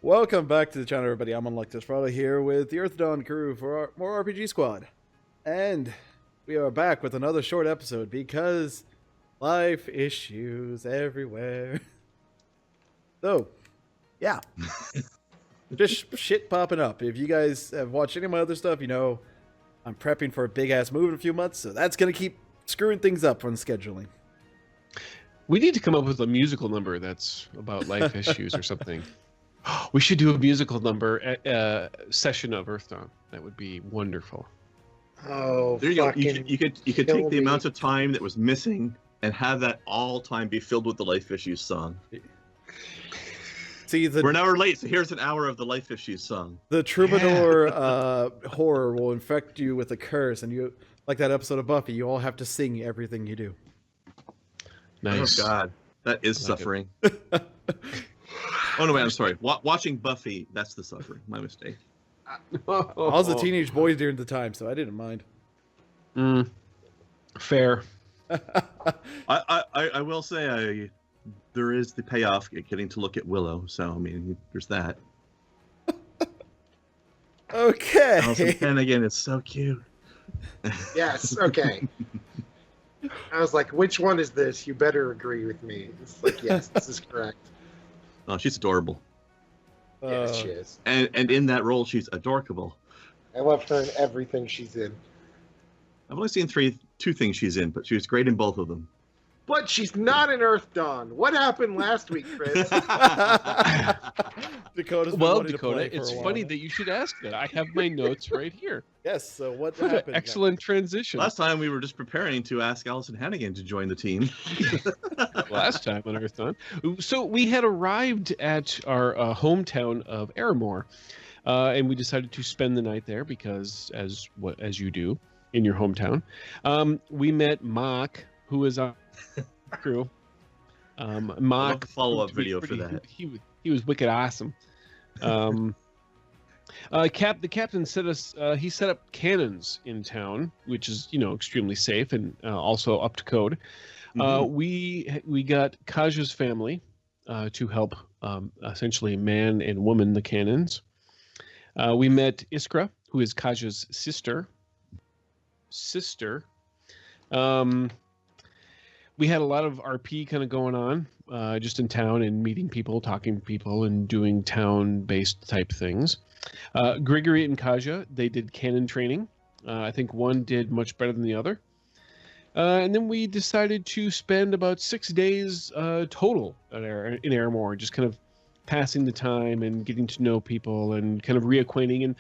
Welcome back to the channel, everybody. I'm Unlike This Friday here with the Earthdawn crew for more RPG Squad. And we are back with another short episode because life issues everywhere. So, yeah. Just shit popping up. If you guys have watched any of my other stuff, you know I'm prepping for a big-ass move in a few months, so that's going to keep screwing things up on scheduling. We need to come up with a musical number that's about life issues or something. We should do a musical number session of Earthdawn. That would be wonderful. Oh, there you go. You could take the amount of time that was missing and have that all time be filled with the life issues song. See, we're an hour late, so here's an hour of the life issues song. The troubadour horror will infect you with a curse, and you, like that episode of Buffy, you all have to sing everything you do. Nice. Oh God, that is suffering. Oh no, wait, I'm sorry. Watching Buffy, that's the suffering. My mistake. I was a teenage boy during the time, so I didn't mind. Fair. I will say there is the payoff getting to look at Willow, so I mean there's that. Okay. And again, it's so cute. Yes, okay. I was like, which one is this? You better agree with me. It's like, yes, this is correct. Oh, she's adorable. Yes, she is. And in that role, she's adorkable. I love her in everything she's in. I've only seen two things she's in, but she was great in both of them. But she's not in Earthdawn. What happened last week, Chris? Dakota, it's funny that you should ask that. I have my notes right here. Yes, so what happened? Excellent transition. Last time we were just preparing to ask Allison Hannigan to join the team. Last time on Earthdawn. So we had arrived at our hometown of Aramore, and we decided to spend the night there because, as you do in your hometown, we met Mock, who is our crew. Mock, follow-up video for that. He was wicked awesome. The captain he set up cannons in town, which is extremely safe and also up to code. We got Kaja's family to help essentially man and woman the cannons. We met Iskra, who is Kaja's sister. We had a lot of RP kind of going on just in town and meeting people, talking to people, and doing town-based type things. Grigory and Kaja, they did cannon training. I think one did much better than the other. And then we decided to spend about 6 days total in Aramore, just kind of passing the time and getting to know people and kind of reacquainting and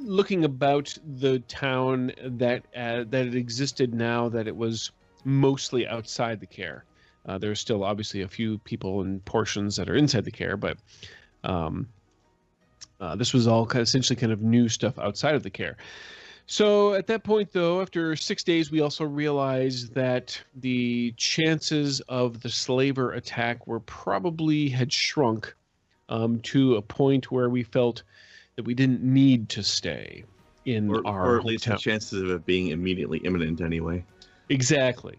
looking about the town that it existed now that it was mostly outside the care. There's still obviously a few people and portions that are inside the care, but this was all essentially kind of new stuff outside of the care. So at that point, though, after 6 days, we also realized that the chances of the slaver attack had shrunk to a point where we felt that we didn't need to stay in our or at least the chances of it being immediately imminent anyway. Exactly.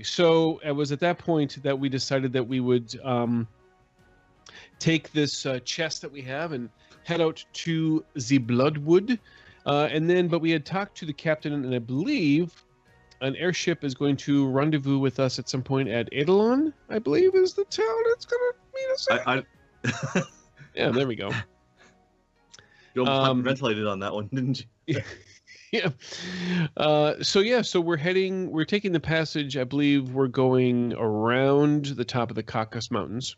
So it was at that point that we decided that we would take this chest that we have and head out to the Bloodwood. But we had talked to the captain, and I believe an airship is going to rendezvous with us at some point at Eidolon, I believe is the town it's going to meet us at. Yeah, there we go. You ventilated on that one, didn't you? Yeah. So we're taking the passage. I believe we're going around the top of the Caucasus Mountains.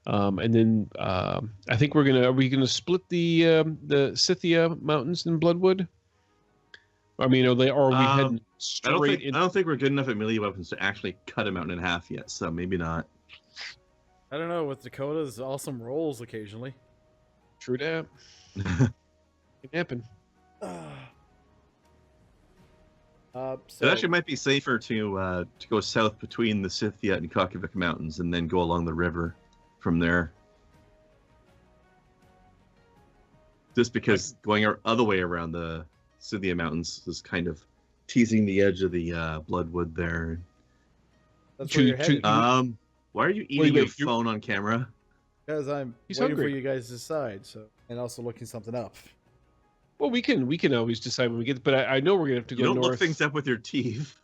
And then I think are we gonna split the Scythia Mountains in Bloodwood? I mean, are we heading straight in? I don't think we're good enough at melee weapons to actually cut a mountain in half yet, so maybe not. I don't know, with Dakota's awesome rolls occasionally. True that. Can happen. It actually might be safer to go south between the Scythia and Kakavik mountains and then go along the river from there. Just because going our other way around the Scythia mountains is kind of teasing the edge of the Bloodwood there. That's where you're headed. Why are you eating your phone on camera? Because I'm He's waiting for hungry. you guys to decide. So, and also looking something up. Well, we can always decide when we get. But I know we're gonna have to You go don't north. look things up with your teeth.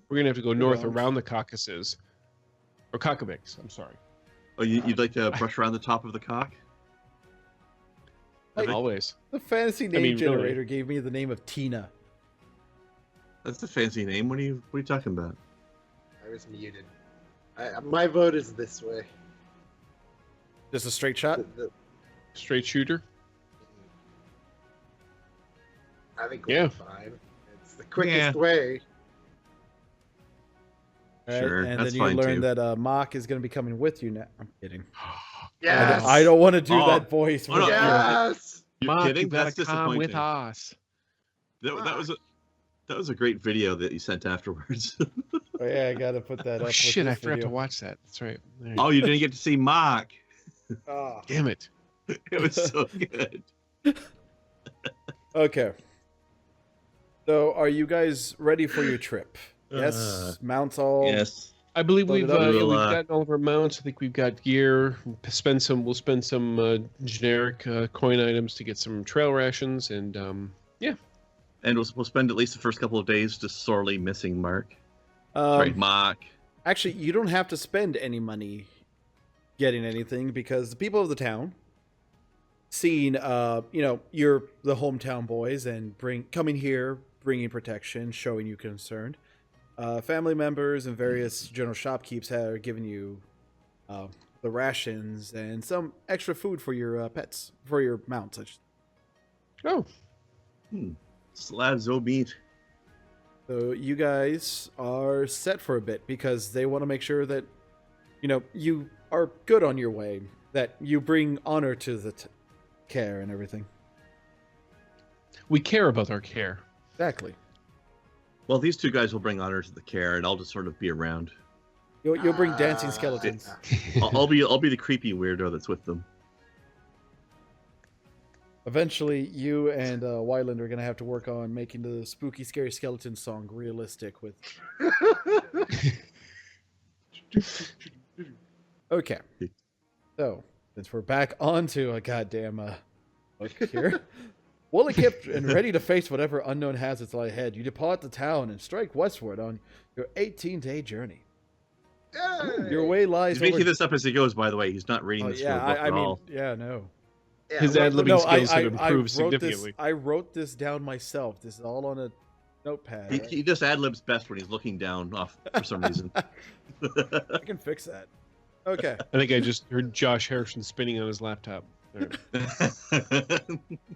We're gonna have to go We north don't. around the Caucasus, or Caucavics. I'm sorry. Oh, you'd like to brush around the top of the cock? Like- Always. The fantasy name mean, really. generator gave me the name of Tina. That's a fancy name. What are you talking about? I was muted. My vote is this way. Just a straight shot. Straight shooter. I think Yeah. we're fine. It's the quickest way. Right? Sure, And that's then you fine, learn too. that Mock is going to be coming with you now. I'm kidding. Yes. I don't want to do Oh. that voice. Oh, no. with you. Yes. You're Mark, kidding? you gotta That's come disappointing. with us. That was a great video that you sent afterwards. Oh, yeah, I got to put that up. Oh with shit! I this forgot to video. watch that. That's right. There you Oh, you didn't get to see Mark. Ah. Damn it. It was so good. Okay. So, are you guys ready for your trip? Yes. Mounts all. Yes. I believe Load it we've up. we've We'll, gotten all of our mounts. I think we've got gear. We'll spend some generic coin items to get some trail rations, and And we'll spend at least the first couple of days just sorely missing Mark. Sorry, Mark. Actually, you don't have to spend any money getting anything because the people of the town, seeing, you're the hometown boys and coming here, bringing protection, showing you concerned. Family members and various general shopkeepers have given you the rations and some extra food for your pets, for your mounts. Slabs meat. So you guys are set for a bit because they want to make sure that, you are good on your way, that you bring honor to the care and everything. we care about our care. Exactly. Well, these two guys will bring honor to the care, and I'll just sort of be around. You'll bring dancing skeletons. I'll be the creepy weirdo that's with them. Eventually, you and Wyland are going to have to work on making the spooky, scary skeleton song realistic with... Okay. So, since we're back onto a goddamn book here, well equipped and ready to face whatever unknown hazards lie ahead, you depart the town and strike westward on your 18-day journey. Yay. Your way lies He's making over... this up as he goes, by the way. He's not reading Oh, this yeah, from a book I at mean, all. yeah, no. Yeah, His well, ad-libbing skills have I improved wrote significantly. I wrote this down myself. This is all on a notepad. Right? He just ad-libs best when he's looking down off for some reason. I can fix that. Okay. I think I just heard Josh Harrison spinning on his laptop. There.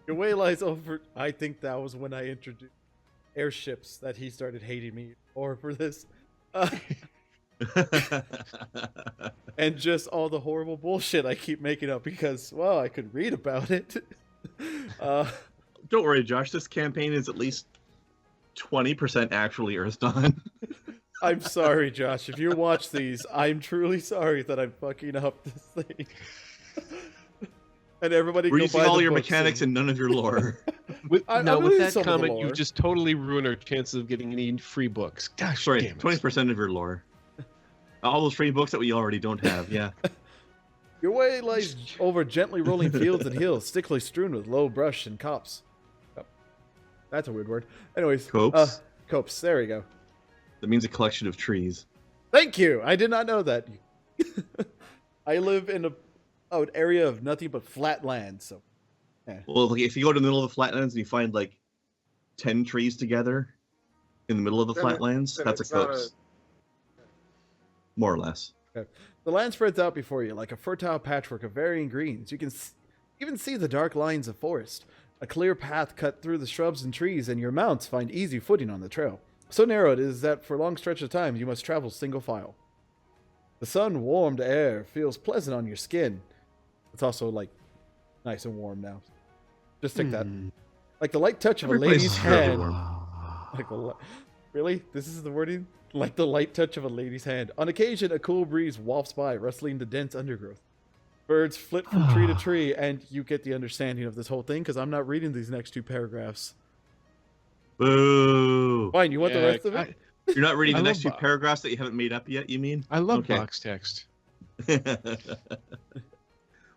Your way lies over... I think that was when I introduced airships that he started hating me for this. And just all the horrible bullshit I keep making up because, well, I could read about it. Don't worry, Josh. This campaign is at least 20% actually Earthdawn. I'm sorry, Josh. If you watch these, I'm truly sorry that I'm fucking up this thing. And everybody We're go using buy all the your books mechanics and none of your lore. With, I now, with believe that some of the comment, lore. you've just totally ruined our chances of getting any free books. Gosh, Sorry, damn it. 20% of your lore. All those free books that we already don't have, yeah. Your way lies over gently rolling fields and hills, thickly strewn with low brush and copse. Oh, that's a weird word. Anyways, Copse? copse. There we go. That means a collection of trees. Thank you. I did not know that. I live in an area of nothing but flat land, so. Well, like, if you go to the middle of the flatlands and you find like 10 trees together in the middle of the Then flatlands, then that's a it's not copse. More or less. The land spreads out before you like a fertile patchwork of varying greens. You can even see the dark lines of forest. A clear path cut through the shrubs and trees, and your mounts find easy footing on the trail. So narrow it is that for long stretches of time you must travel single file. The sun-warmed air feels pleasant on your skin. It's also like nice and warm now. Just take that. Like the light touch of Every a place lady's is fairly hand. warm. Really? This is the wording? Like the light touch of a lady's hand. On occasion, a cool breeze wafts by, rustling the dense undergrowth. Birds flit from tree to tree, and you get the understanding of this whole thing because I'm not reading these next two paragraphs. Boo! Fine, you want the rest of it? You're not reading I the next love two paragraphs that you haven't made up yet, you mean? I love Okay. box text.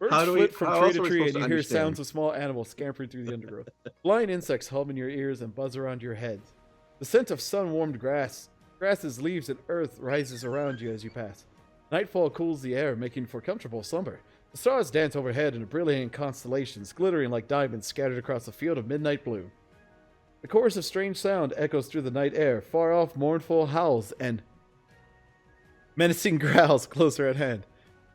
Birds flit from tree else to are we tree, supposed and to you hear understand? sounds of small animals scampering through the undergrowth. Flying insects hum in your ears and buzz around your head. The scent of sun-warmed grasses, leaves, and earth rises around you as you pass. Nightfall cools the air, making for comfortable slumber. The stars dance overhead in brilliant constellations, glittering like diamonds scattered across a field of midnight blue. The chorus of strange sound echoes through the night air, far off mournful howls and menacing growls closer at hand.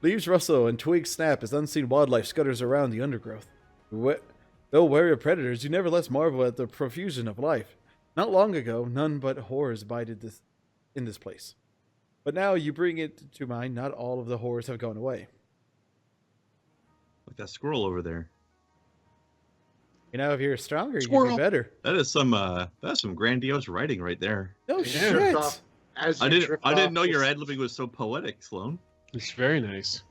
Leaves rustle and twigs snap as unseen wildlife scutters around the undergrowth. Though wary of predators, you nevertheless marvel at the profusion of life. Not long ago, none but horrors abided in this place. But now you bring it to mind, not all of the horrors have gone away. Like that squirrel over there. You know, if you're stronger, you'd Squirrel. be better. That's some grandiose writing right there. No Yeah. shit. Drift off- as you I drift didn't off know to your s- ad-libbing was so poetic, Sloan. It's very nice.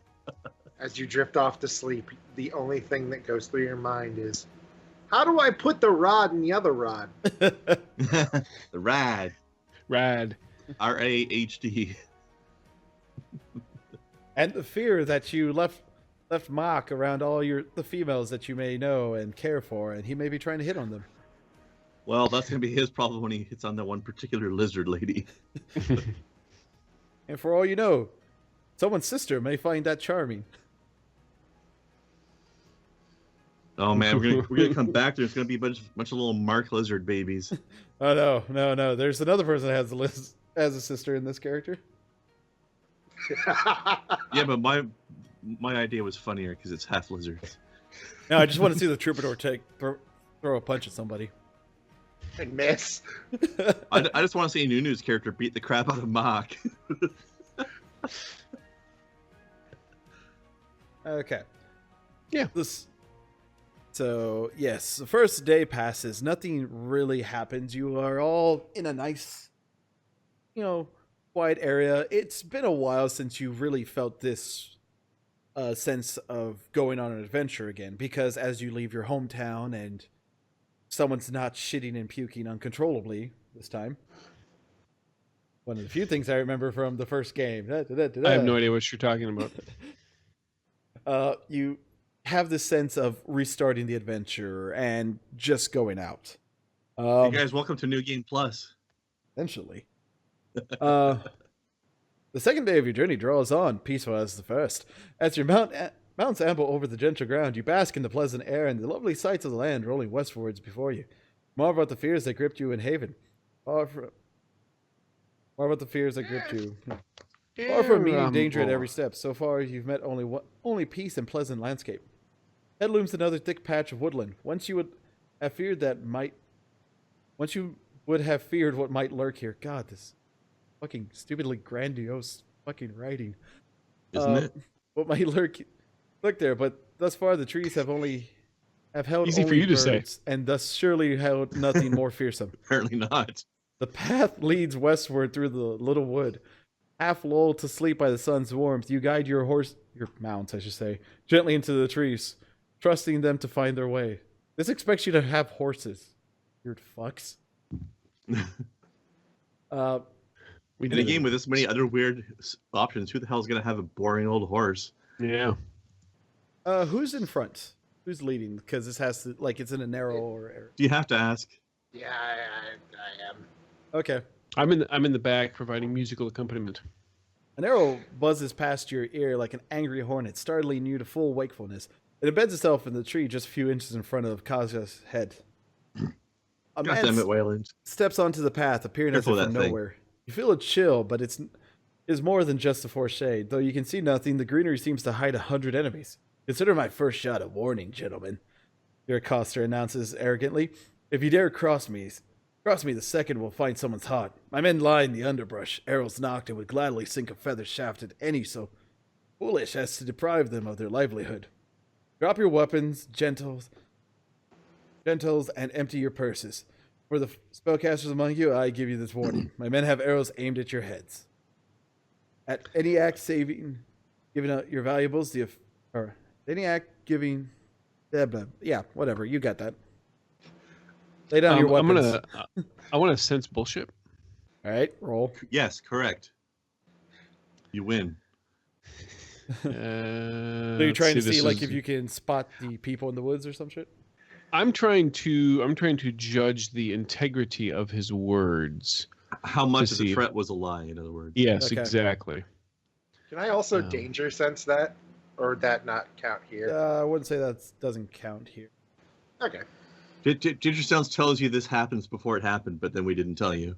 As you drift off to sleep, the only thing that goes through your mind is, how do I put the rod in the other rod? The rad. Rad. RAHD. And the fear that you left Mock around all the females that you may know and care for, and he may be trying to hit on them. Well, that's gonna be his problem when he hits on that one particular lizard lady. And for all you know, someone's sister may find that charming. Oh man, we're gonna come back. There's gonna be a bunch of little Mark lizard babies. Oh no! There's another person that has a sister in this character. Yeah, but my idea was funnier because it's half lizards. No, I just want to see the troubadour throw a punch at somebody. And miss. I just want to see Nunu's character beat the crap out of Mock. Okay. Yeah. So, yes, the first day passes. Nothing really happens. You are all in a nice, quiet area. It's been a while since you really felt this sense of going on an adventure again, because as you leave your hometown and someone's not shitting and puking uncontrollably this time. One of the few things I remember from the first game. I have no idea what you're talking about. You have this sense of restarting the adventure and just going out. Hey guys, welcome to New Game Plus. Eventually. The second day of your journey draws on, peaceful as the first. As your mounts amble over the gentle ground, you bask in the pleasant air and the lovely sights of the land rolling westwards before you. Marvel at the fears that gripped you in Haven. Marvel at the fears that gripped you. Far from meeting danger at every step. So far, you've met only peace and pleasant landscape. Ahead looms another thick patch of woodland. Once you would have feared what might lurk here. God, this fucking stupidly grandiose fucking writing. Isn't it? What might lurk there, but thus far the trees have held Easy for only you to say. birds, and thus surely held nothing more fearsome. Apparently not. The path leads westward through the little wood. Half lulled to sleep by the sun's warmth, you guide your mounts, I should say, gently into the trees, trusting them to find their way. This expects you to have horses. Weird fucks. We In a did game with this many other weird options, who the hell is going to have a boring old horse? Yeah. Who's in front? Who's leading? Because this has to, it's in a narrow or... Do you have to ask? Yeah, I am. Okay. I'm in the back providing musical accompaniment. An arrow buzzes past your ear like an angry hornet, startling you to full wakefulness. It embeds itself in the tree just a few inches in front of Kaja's head. A God damn it, Wayland. steps onto the path, appearing as if Careful from of that thing. nowhere. You feel a chill, but it's more than just a forced shade. Though you can see nothing, the greenery seems to hide 100 enemies. Consider my first shot a warning, gentlemen, your accoster announces arrogantly. If you dare cross me, the second will find someone's heart. My men lie in the underbrush, arrows knocked, and would gladly sink a feather shaft at any so foolish as to deprive them of their livelihood. Drop your weapons, gentles, and empty your purses. For the spellcasters among you, I give you this warning. My men have arrows aimed at your heads. At any act giving out your valuables, yeah, whatever, you got that. Lay down your weapons. I want to sense bullshit. All right, roll. Yes, correct. You win. So you're trying to see like if you can spot the people in the woods or some shit? I'm trying to judge the integrity of his words. How much of the threat was a lie, in other words. Yes, Okay. Exactly. Can I also danger sense that? Or would that not count here? I wouldn't say that doesn't count here. Okay. Danger sense tells you this happens before it happened, but then we didn't tell you.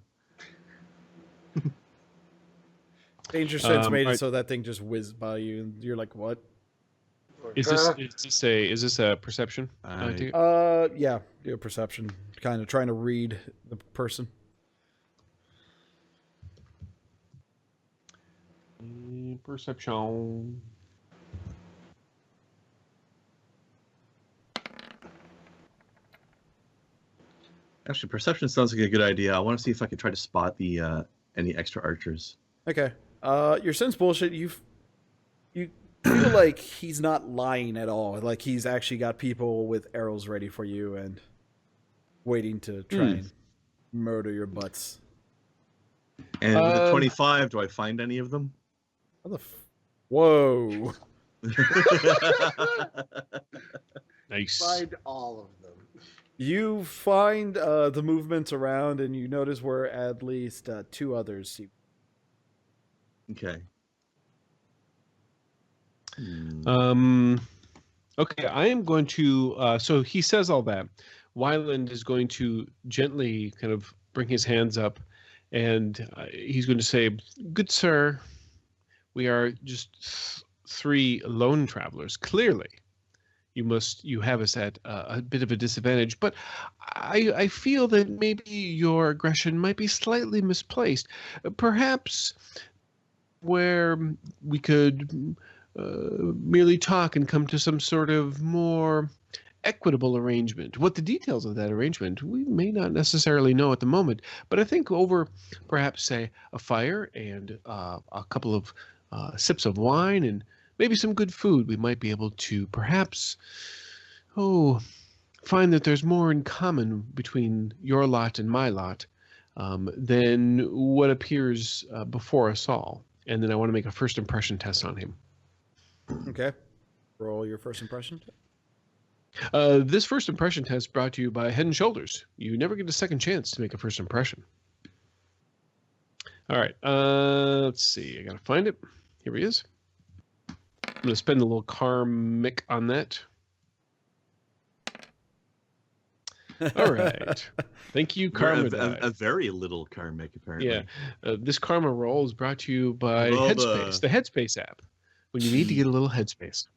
Danger sense made it so that thing just whizzed by you, and you're like, "What?" Is this a perception? Yeah, do a perception, kind of trying to read the person. Perception. Actually, perception sounds like a good idea. I want to see if I can try to spot the any extra archers. Okay. Your sense bullshit. You feel like he's not lying at all. Like he's actually got people with arrows ready for you and waiting to try and murder your butts. And with the 25, do I find any of them? Whoa. Nice. Find all of them. You find the movements around, and you notice where at least 2 others. Okay. Okay, I am going to. So he says all that. Wyland is going to gently kind of bring his hands up, and he's going to say, "Good sir, we are just 3 lone travelers. Clearly, you have us at a bit of a disadvantage, but I feel that maybe your aggression might be slightly misplaced. Perhaps where we could merely talk and come to some sort of more equitable arrangement. What the details of that arrangement we may not necessarily know at the moment, but I think over perhaps, say, a fire and a couple of sips of wine and maybe some good food, we might be able to perhaps, find that there's more in common between your lot and my lot than what appears before us all." And then I want to make a first impression test on him. Okay. Roll your first impression. This first impression test brought to you by Head & Shoulders. You never get a second chance to make a first impression. All right. Let's see. I got to find it. Here he is. I'm going to spend a little karmic on that. All right. Thank you, Karma. A very little karmic, apparently. Yeah. This karma roll is brought to you by Headspace, the Headspace app, when you need to get a little headspace.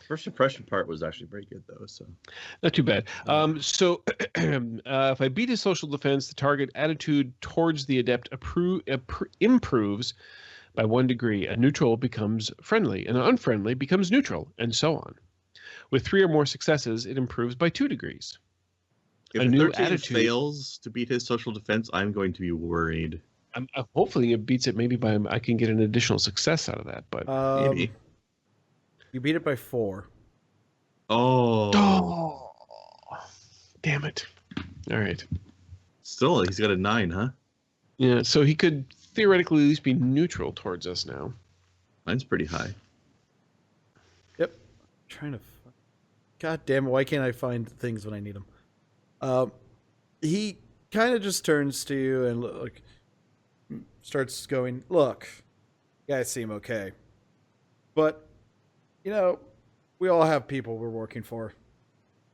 First impression part was actually very good, though. So not too bad. So if I beat his social defense, the target attitude towards the adept improves by 1 degree. A neutral becomes friendly, and an unfriendly becomes neutral, and so on. With 3 or more successes, it improves by 2 degrees. If a new attitude fails to beat his social defense, I'm going to be worried. I'm hopefully it beats it. Maybe I can get an additional success out of that. But maybe you beat it by 4. Oh, damn it! All right. Still, he's got a 9, huh? Yeah. So he could theoretically at least be neutral towards us now. Mine's pretty high. Yep. I'm trying to. God damn it! Why can't I find things when I need them? He kind of just turns to you and starts going, "Look, you guys seem okay, but we all have people we're working for.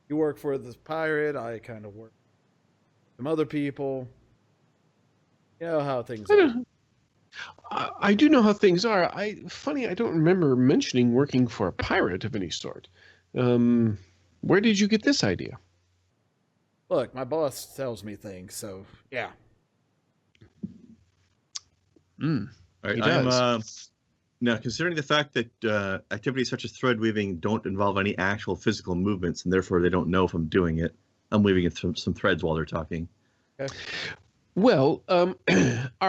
You work for this pirate. I kind of work for some other people. You know how things are." I do know how things are. I don't remember mentioning working for a pirate of any sort. Where did you get this idea? Look, my boss tells me things, so yeah. All right, now, considering the fact that activities such as thread weaving don't involve any actual physical movements, and therefore they don't know if I'm doing it, I'm weaving some threads while they're talking. Okay. Well, all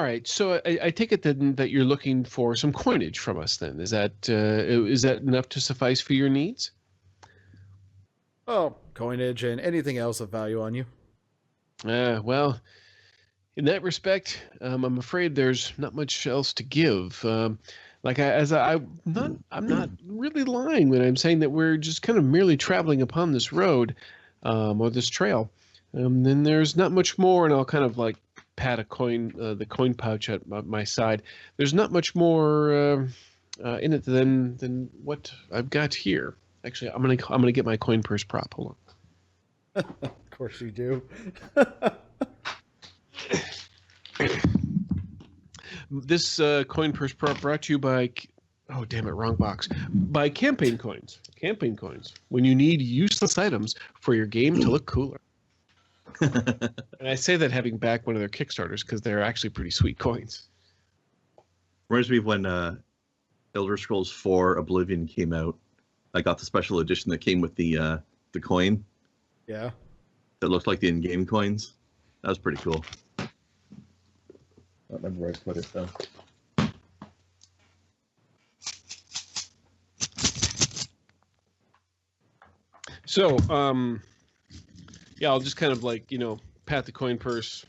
right. So I take it then that you're looking for some coinage from us. Then is that enough to suffice for your needs? Oh, coinage and anything else of value on you. Well, in that respect, I'm afraid there's not much else to give. I'm not really lying when I'm saying that we're just kind of merely traveling upon this road, or this trail. Then there's not much more, and I'll kind of like pat a coin, the coin pouch at my side. There's not much more in it than what I've got here. Actually, I'm gonna get my coin purse prop. Hold on. Of course you do. This coin purse prop brought to you by, oh damn it, wrong box, by campaign coins. Campaign coins. When you need useless items for your game to look cooler. And I say that having backed one of their Kickstarters because they're actually pretty sweet coins. Reminds me of when Elder Scrolls 4 Oblivion came out. I got the special edition that came with the coin. Yeah. That looked like the in-game coins. That was pretty cool. I don't remember where I put it though. So, yeah, I'll just kind of like, pat the coin purse.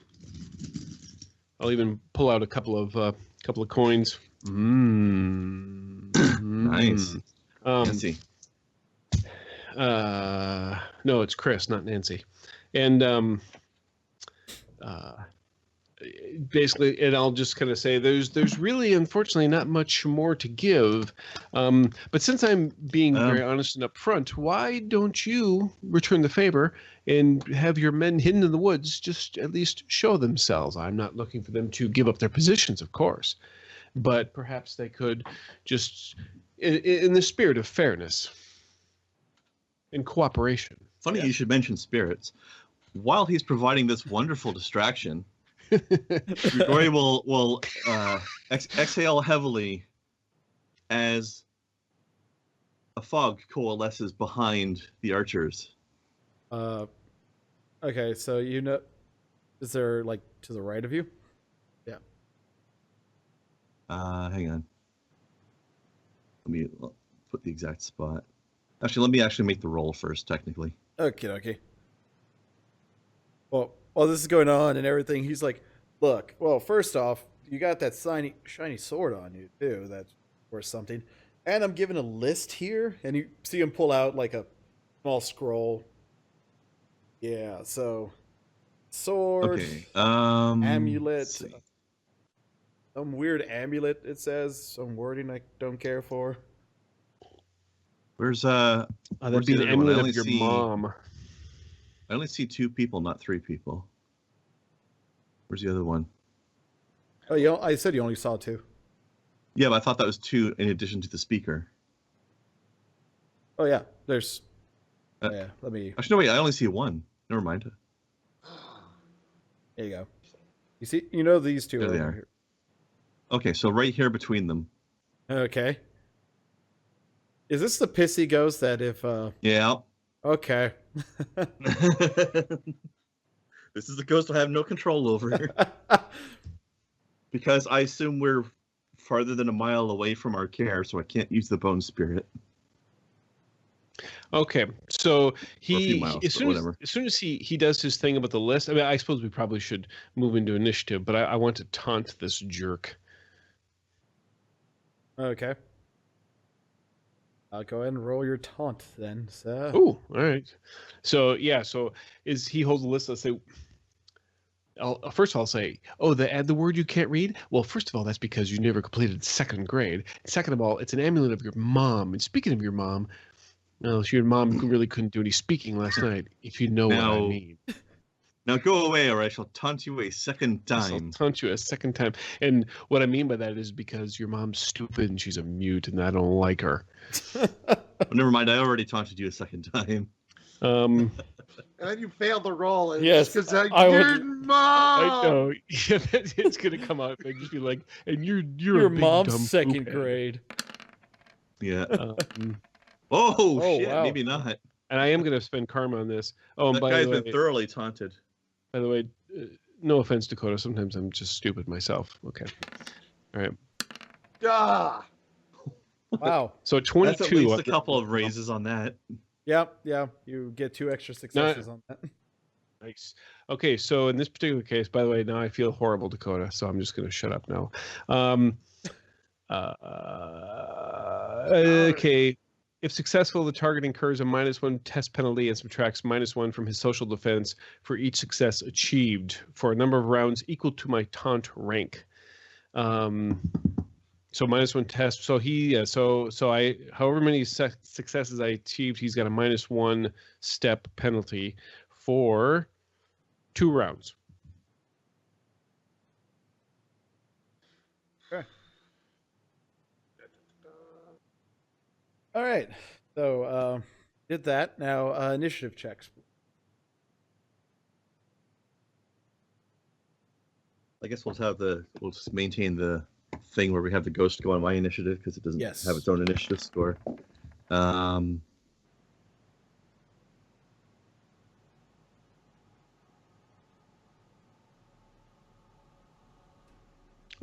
I'll even pull out a couple of coins. Nice. Nancy. No, it's Chris, not Nancy. And basically, and I'll just kind of say there's really, unfortunately, not much more to give. But since I'm being very honest and upfront, why don't you return the favor and have your men hidden in the woods just at least show themselves? I'm not looking for them to give up their positions, of course, but perhaps they could just, in the spirit of fairness and cooperation. Funny you should mention spirits. While he's providing this wonderful distraction, Grigori will exhale heavily as a fog coalesces behind the archers. Okay, so is there like to the right of you? Yeah. Hang on. Let me put the exact spot. Actually, let me actually make the roll first, technically. Okay. Well, while this is going on and everything, he's like, look, well, first off, you got that shiny sword on you, too. That's worth something. And I'm given a list here, and you see him pull out, like, a small scroll. Yeah, so, sword, okay. amulet, some weird amulet, it says, some wording I don't care for. Where's, that'd be the amulet of your mom. I only see 2 people, not 3 people. Where's the other one? Oh, I said you only saw 2. Yeah, but I thought that was 2 in addition to the speaker. Oh, yeah. There's... yeah, let me... Actually, no, wait. I only see 1. Never mind. There you go. You see... these 2 there they are. Here. Okay, so right here between them. Okay. Is this the pissy ghost that if... Yeah. Okay. This is the ghost I have no control over. Because I assume we're farther than a mile away from our care, so I can't use the bone spirit. Okay, so as soon as he does his thing about the list, I mean, I suppose we probably should move into initiative, but I want to taunt this jerk. Okay. I'll go ahead and roll your taunt then, sir. Oh, all right. So, yeah, is he holds the list? Let's say, first of all, I'll say, add the word you can't read? Well, first of all, that's because you never completed 2nd grade. Second of all, it's an amulet of your mom. And speaking of your mom, your mom really couldn't do any speaking last night, if you know what I mean. Now go away, or I shall taunt you a second time. I'll taunt you a second time. And what I mean by that is because your mom's stupid and she's a mute and I don't like her. Never mind, I already taunted you a second time. And then you failed the roll. And yes, because mom. I know. Yeah, it's gonna come out and just be like, and you're your a big, mom's dumb 2nd poophead. grade. Yeah. Shit, wow. Maybe not. And I am gonna spend karma on this. Oh, that by guy's the way, been thoroughly taunted. By the way, no offense, Dakota. Sometimes I'm just stupid myself. Okay. All right. Ah! Wow. So 22. That's at least a couple of raises on that. Yeah. You get 2 extra successes on that. Nice. Okay, so in this particular case, by the way, now I feel horrible, Dakota, so I'm just going to shut up now. Okay. If successful, the target incurs a -1 test penalty and subtracts -1 from his social defense for each success achieved for a number of rounds equal to my taunt rank. So -1 test. So I, however many successes I achieved, he's got a -1 step penalty for 2 rounds. Okay. All right. So did that. Now initiative checks. I guess we'll just maintain the thing where we have the ghost go on my initiative because it doesn't have its own initiative score.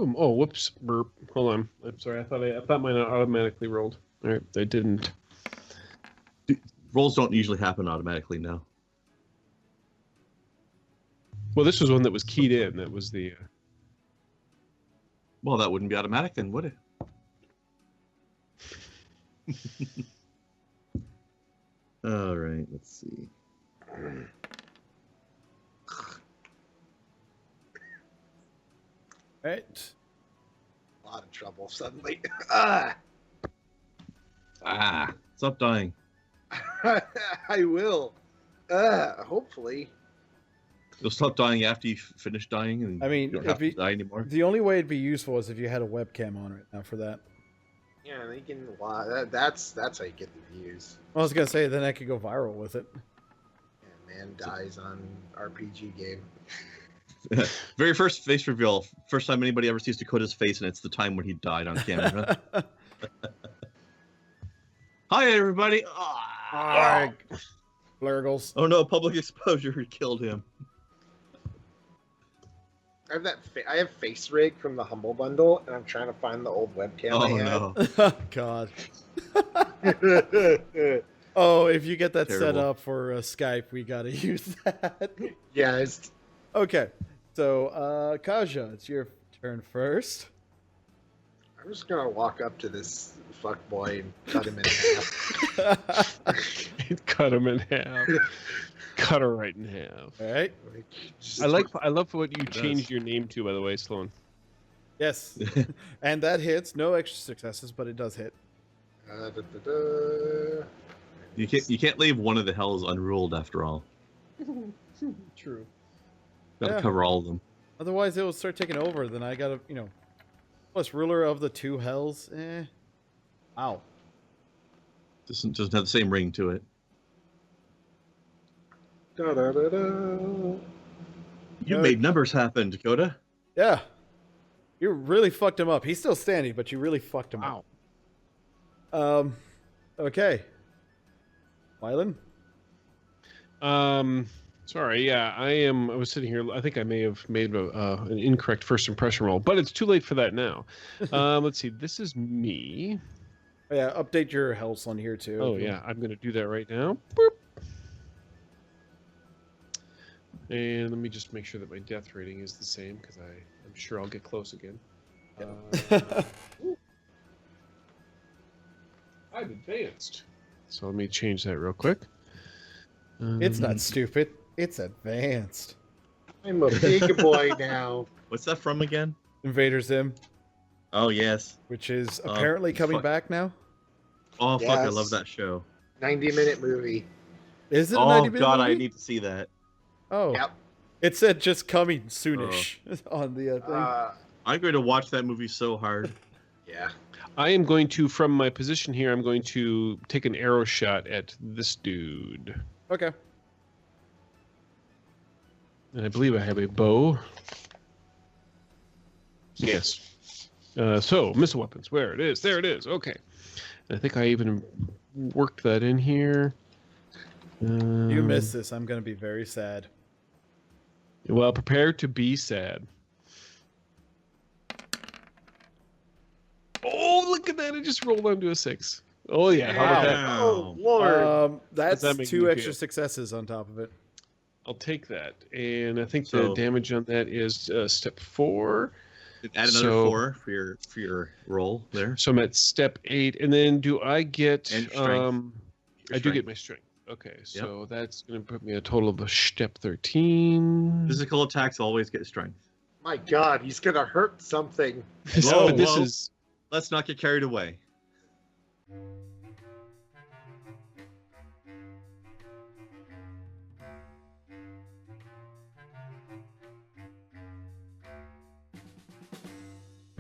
Oh, whoops! Burp. Hold on. I'm sorry. I thought mine automatically rolled. All right, they didn't. Rolls don't usually happen automatically now. Well, this was one that was keyed in. That was the. Well, that wouldn't be automatic then, would it? All right, let's see. Right. A lot of trouble suddenly. Stop dying. I will. Hopefully. You'll stop dying after you finish dying, and I mean, you don't have to die anymore. The only way it'd be useful is if you had a webcam on right now for that. Yeah, they can. That's how you get the views. I was gonna say then I could go viral with it. Yeah, man dies on RPG game. Very first face reveal. First time anybody ever sees Dakota's face, and it's the time when he died on camera. Hi, everybody. Blurgles. Oh no! Public exposure killed him. I have I have face rig from the Humble Bundle, and I'm trying to find the old webcam. Oh no! God. Oh, if you get that set up for Skype, we gotta use that. Yes. Okay, so Kaja, it's your turn first. I'm just gonna walk up to this fuck boy and cut him in half. Cut him in half. Cut her right in half. All right. I love what you changed your name to, by the way, Sloan. Yes, and that hits. No extra successes, but it does hit. You can't leave one of the hells unruled after all. True. Gotta cover all of them. Otherwise, it will start taking over. Then I gotta, plus ruler of the 2 hells. Wow. Doesn't have the same ring to it. You made numbers happen, Dakota. Yeah. You really fucked him up. He's still standing, but you really fucked him up. Okay. Wylan? Sorry, yeah, I was sitting here. I think I may have made an incorrect first impression roll, but it's too late for that now. Let's see. This is me. Oh, yeah, update your health on here too. Oh yeah, I'm gonna do that right now. Boop. And let me just make sure that my death rating is the same because I'm sure I'll get close again. I've advanced. So let me change that real quick. It's not stupid. It's advanced. I'm a big boy now. What's that from again? Invader Zim. Oh, yes. Which is apparently coming back now. Oh, fuck, I love that show. 90-minute movie. Is it a 90-minute movie? God, I need to see that. Oh. Yep. It said just coming soonish on the thing. I'm going to watch that movie so hard. Yeah. I am going to, from my position here, I'm going to take an arrow shot at this dude. Okay. And I believe I have a bow. Yes. So, missile weapons, where it is. There it is. Okay. And I think I even worked that in here. You miss this, I'm going to be very sad. Well, prepare to be sad. Oh, look at that. It just rolled onto a 6. Oh, yeah. How about that? Oh, Lord. That's that make 2 me extra feel? successes on top of it. I'll take that. And I think the damage on that is step 4. Add another 4 for your roll there. So I'm at step 8, and then do I get? And strength. I do get my strength. Okay, so that's going to put me a total of a step 13. Physical attacks always get strength. My God, he's gonna hurt something. Let's not get carried away.